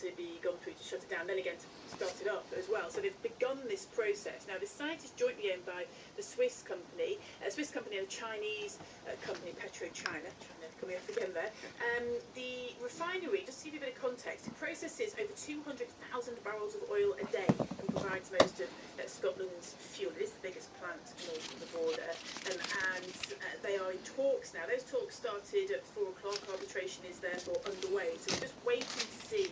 to be gone through to shut it down, then again to start it up as well. So they've begun this process. Now, this site is jointly owned by the Swiss company and a Chinese company, PetroChina. Coming up again there. The refinery, just to give you a bit of context, it processes over 200,000 barrels of oil a day and provides most of Scotland's fuel. It is the biggest plant north of the border, and they are in talks now. Those talks started at 4 o'clock. Arbitration is therefore underway. So we're just waiting to see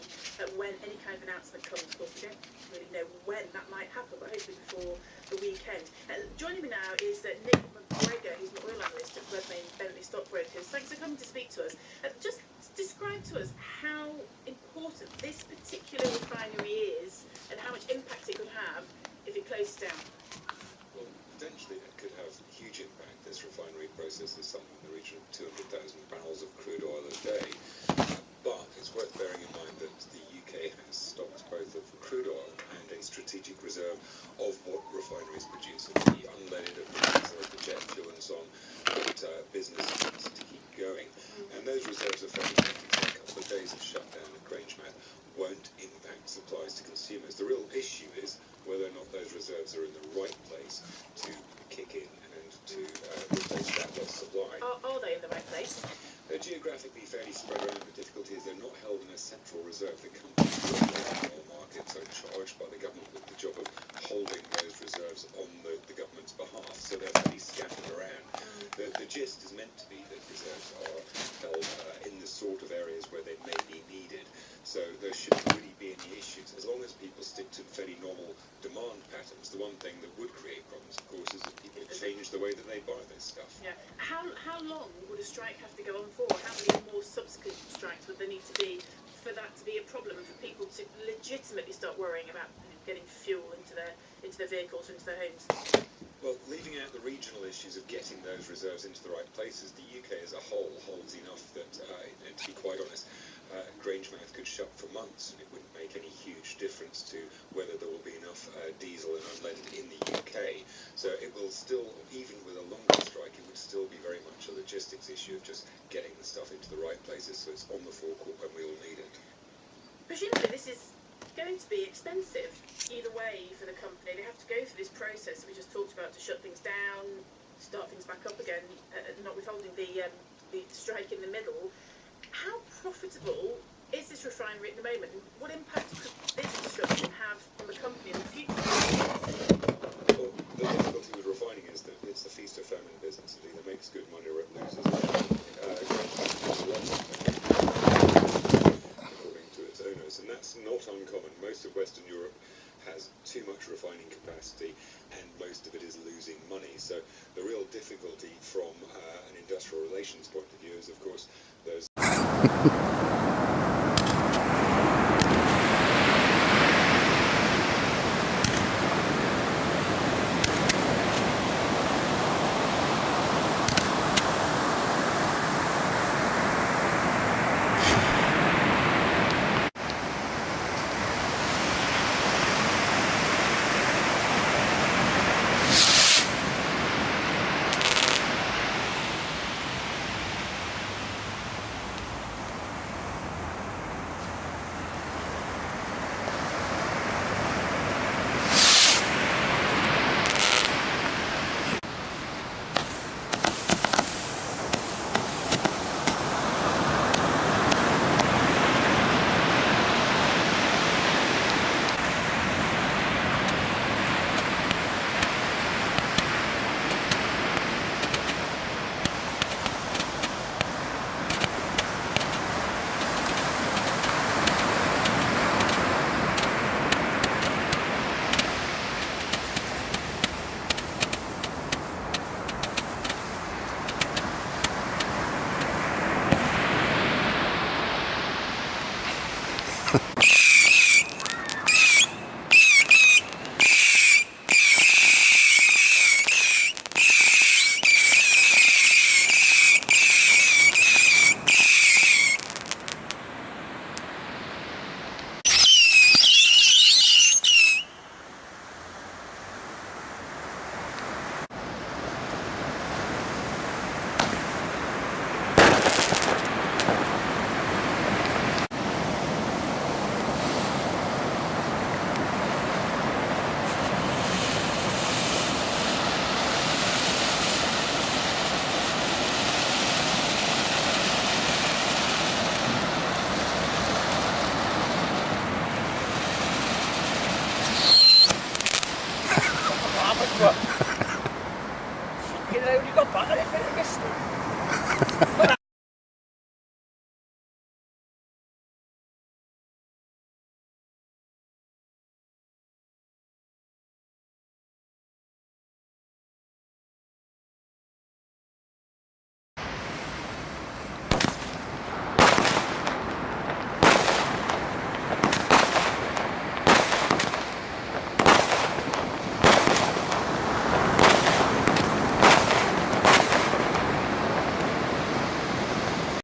when any kind of announcement comes. Of course, we don't really know when that might happen, but hopefully before the weekend. Joining me now is Nick McGregor, who's an oil analyst at Redmayne Bentley Stockbrokers. Thanks for coming to speak to us. Just describe to us how important this particular refinery is and how much impact it could have if it closes down. Well, potentially it could have huge impact. This refinery processes something in the region of 200,000 barrels of crude oil a day. But it's worth bearing in mind that the UK has stocks both of crude oil and a strategic reserve of what refineries produce, of the unleaded, of the diesel, of the jet fuel and so on, that business needs to keep going. And those reserves are fairly empty. So a couple of days of shutdown at Grangemouth won't impact supplies to consumers. The real issue is whether or not those reserves are in the right place to kick in and to replace that lost supply. Are they in the right place? They're geographically fairly spread around. The difficulty is they're not held in a central reserve. The companies working in oil markets are charged by the government with the job of holding those reserves on the government's behalf, so they're fairly scattered around. The gist is meant to be that reserves are held in the sort of areas where they may be needed, so there shouldn't really be any issues as long as people stick to fairly normal demand patterns. The one thing that would create problems, of course, is that people change the way that they buy this stuff. Yeah. How long would a strike have to go on for? How many more subsequent strikes would there need to be for that to be a problem and for people to legitimately start worrying about getting fuel into their vehicles, into their homes? Well, leaving out the regional issues of getting those reserves into the right places, the UK as a whole holds enough that, and to be quite honest, Grangemouth could shut for months and it wouldn't make any huge difference to whether there will be enough diesel and unleaded in the UK. So it will still, even with a longer strike, it would still be very much a logistics issue of just getting the stuff into the right places so it's on the forecourt when we all need it. Presumably this is going to be expensive either way for the company. They have to go through this process that we just talked about to shut things down, start things back up again, not withholding the strike in the middle. How profitable is this refinery at the moment? What impact could this disruption have on the company in the future? Well, the difficulty with refining is that it's the feast or famine business. It either makes good money or it loses money. According to its owners, and that's not uncommon. Most of Western Europe has too much refining capacity and most of it is losing money. So the real difficulty from an industrial relations point of view is, of course, those what?